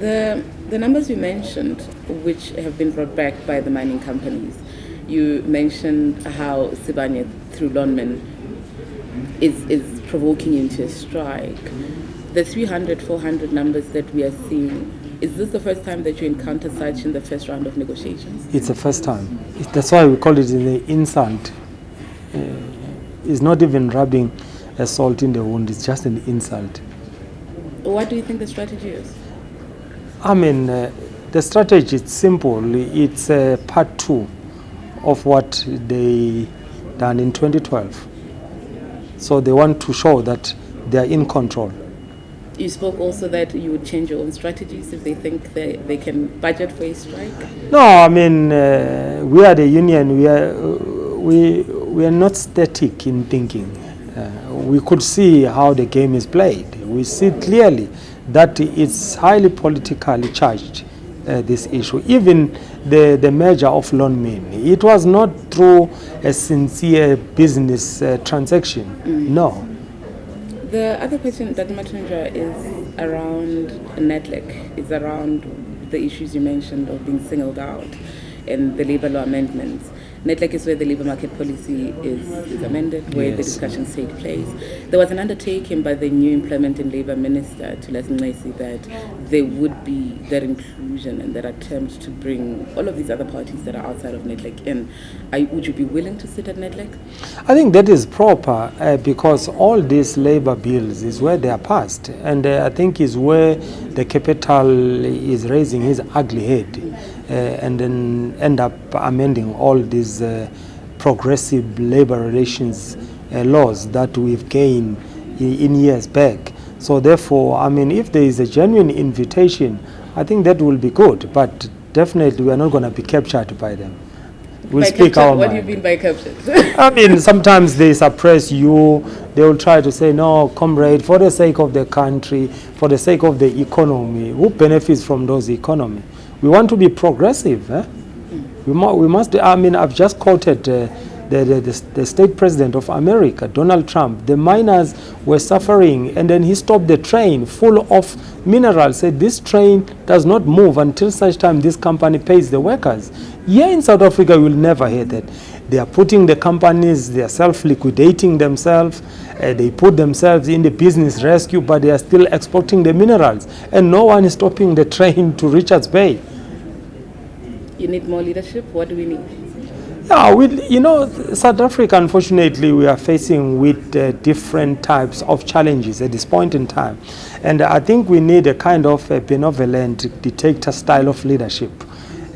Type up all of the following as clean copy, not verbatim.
The numbers you mentioned, which have been brought back by the mining companies, you mentioned how Sibanye, through Lonmin, is provoking you into a strike. The 300, 400 numbers that we are seeing, is this the first time that you encounter such in the first round of negotiations? It's the first time. That's why we call it the insult. It's not even rubbing salt in the wound, it's just an insult. What do you think the strategy is? I mean, the strategy is simple. It's part 2 of what they done in 2012. So they want to show that they are in control. You spoke also that you would change your own strategies if they think they can budget for a strike? No, I mean, we are the union. We are not static in thinking. We could see how the game is played. We see clearly that it's highly politically charged, this issue. Even the merger of Lonmin, it was not through a sincere business transaction. No. The other question, Dr. Mathunjwa, is around NEDLEC, is around the issues you mentioned of being singled out and the labor law amendments. NEDLEC is where the labor market policy is amended, where the discussions take place. There was an undertaking by the new Employment and Labor Minister, Thulas Nxesi, that there would be that inclusion and that attempt to bring all of these other parties that are outside of NEDLEC in. Would you be willing to sit at NEDLEC? I think that is proper because all these labor bills is where they are passed, and I think is where the capital is raising his ugly head. And then end up amending all these progressive labor relations laws that we've gained in years back. So therefore, I mean, if there is a genuine invitation, I think that will be good. But definitely, we are not going to be captured by them. We'll speak our mind. What do you mean by captured? I mean, sometimes they suppress you. They will try to say, no, comrade, for the sake of the country, for the sake of the economy, who benefits from those economy? We want to be progressive. We must. I mean, I've just quoted the state president of America, Donald Trump. The miners were suffering, and then he stopped the train full of minerals. Said this train does not move until such time this company pays the workers. Here in South Africa, you will never hear that. They are putting the companies, they are self-liquidating themselves. They put themselves in the business rescue, but they are still exporting the minerals, and no one is stopping the train to Richards Bay. You need more leadership? What do we need? Yeah, South Africa, unfortunately, we are facing with different types of challenges at this point in time. And I think we need a kind of a benevolent dictator style of leadership.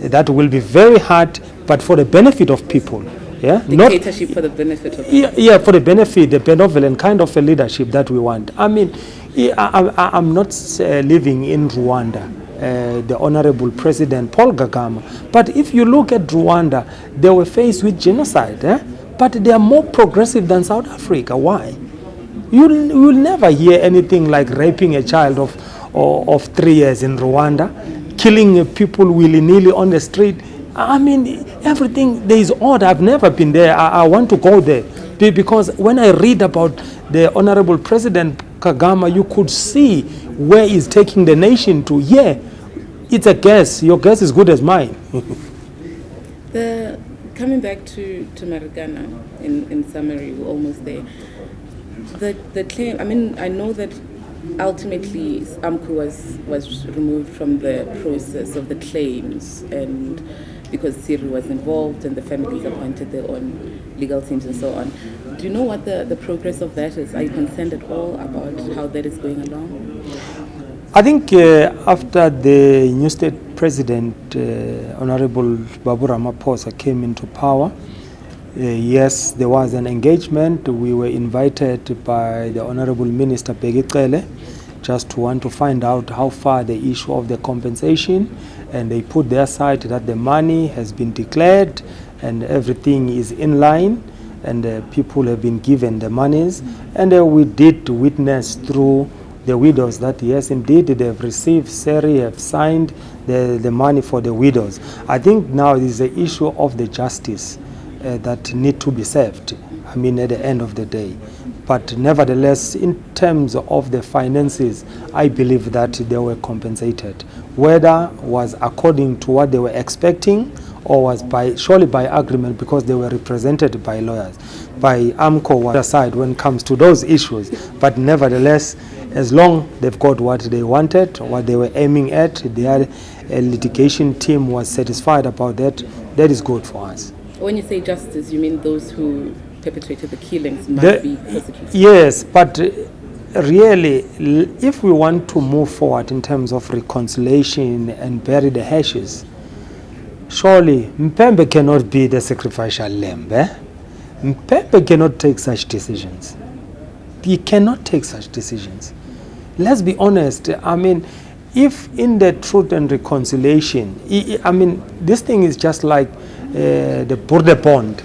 That will be very hard, but for the benefit of people. Yeah? Dictatorship for the benefit of people. Yeah, for the benefit, the benevolent kind of a leadership that we want. I mean, I'm not living in Rwanda. The Honorable President Paul Kagame. But if you look at Rwanda, they were faced with genocide, but they are more progressive than South Africa. Why? You will never hear anything like raping a child of 3 years in Rwanda, killing people willy-nilly on the street. I mean, everything, there is order. I've never been there. I want to go there. Because when I read about the Honorable President Kagame, you could see where he's taking the nation to. Yeah, it's a guess. Your guess is good as mine. Coming back to Marikana, in summary, we're almost there. The claim, I mean, I know that ultimately Amcu was removed from the process of the claims, and because Siri was involved and the families appointed their own legal teams and so on. Do you know what the progress of that is? Are you concerned at all about how that is going along? I think after the new state president, Honorable Babu Ramaphosa, came into power, yes, there was an engagement. We were invited by the Honorable Minister Begicele just to want to find out how far the issue of the compensation, and they put their side that the money has been declared and everything is in line, and people have been given the monies, and we did witness through the widows that yes, indeed, they have received, SERI have signed the money for the widows. I think now it is the issue of the justice that need to be served, I mean, at the end of the day. But nevertheless, in terms of the finances, I believe that they were compensated. Whether was according to what they were expecting or was surely by agreement, because they were represented by lawyers. By Amcu aside when it comes to those issues. But nevertheless, as long they've got what they wanted, what they were aiming at, their litigation team was satisfied about that, that is good for us. When you say justice, you mean those who perpetrated the killings must be prosecuted? Yes, but really, if we want to move forward in terms of reconciliation and bury the ashes, surely Mpembe cannot be the sacrificial lamb. Mpembe cannot take such decisions. He cannot take such decisions. Let's be honest. I mean, if in the truth and reconciliation, I mean, this thing is just like the Border Bond.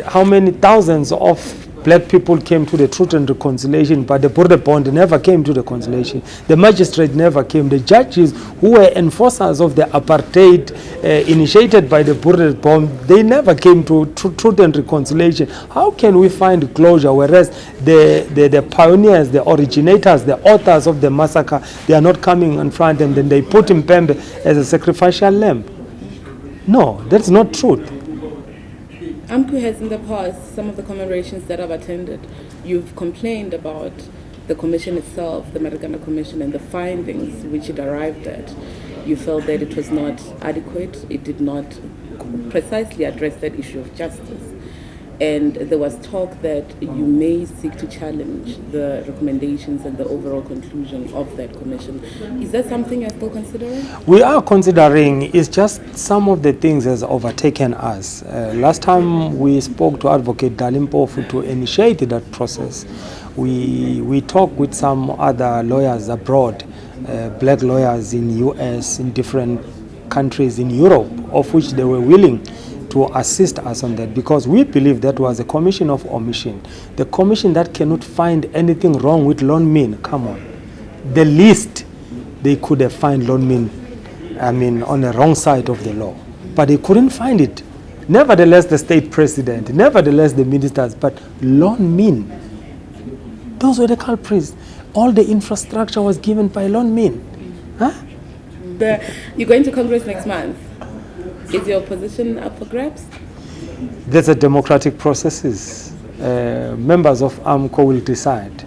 How many thousands of black people came to the truth and reconciliation, but the Border Bond never came to the reconciliation. The magistrate never came. The judges who were enforcers of the apartheid initiated by the Border Bond, they never came to truth and reconciliation. How can we find closure, whereas the pioneers, the originators, the authors of the massacre, they are not coming in front, and then they put Mpembe as a sacrificial lamb? No, that's not truth. Amcu has in the past, some of the commemorations that I've attended, you've complained about the commission itself, the Marikana Commission, and the findings which it arrived at. You felt that it was not adequate, it did not precisely address that issue of justice. And there was talk that you may seek to challenge the recommendations and the overall conclusion of that commission. Is that something you're still considering? We are considering. It's just some of the things has overtaken us. Last time we spoke to Advocate Dalimpofu to initiate that process. We talked with some other lawyers abroad, black lawyers in US, in different countries in Europe, of which they were willing to assist us on that, because we believe that was a commission of omission. The commission that cannot find anything wrong with Lon Min, come on. The least they could have found Lon Min, I mean, on the wrong side of the law. But they couldn't find it. Nevertheless, the state president, nevertheless, the ministers, but Lon Min, those were the culprits. All the infrastructure was given by Lon Min. Huh? You're going to Congress next month. Is your position up for grabs? There's a democratic process. Members of Amcu will decide.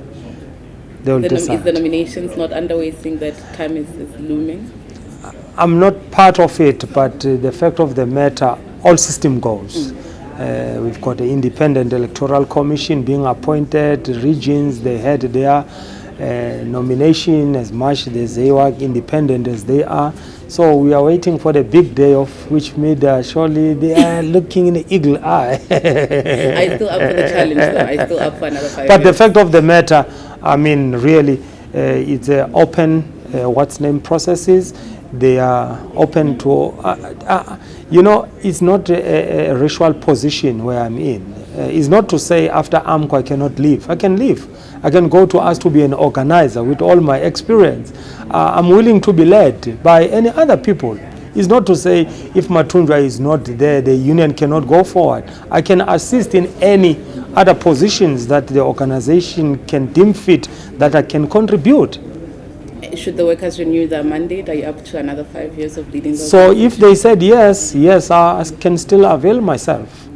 They will decide. Is the nominations not underway, seeing that time is looming? I'm not part of it, but the fact of the matter, all system goes. We've got the Independent Electoral Commission being appointed, regions, they had their nomination as much as they were independent as they are. So we are waiting for the big day, of which made surely they are looking in the eagle eye. Are you still up for the challenge, though? Are you still up for another 5 years? But the fact of the matter, I mean, really, it's open, processes. They are open to, it's not a racial position where I'm in. It's not to say after Amcu I cannot leave. I can leave. I can go to us to be an organizer with all my experience. I'm willing to be led by any other people. It's not to say if Mathunjwa is not there, the union cannot go forward. I can assist in any other positions that the organization can deem fit that I can contribute. Should the workers renew their mandate, are you up to another 5 years of leading? So if they said yes, I can still avail myself.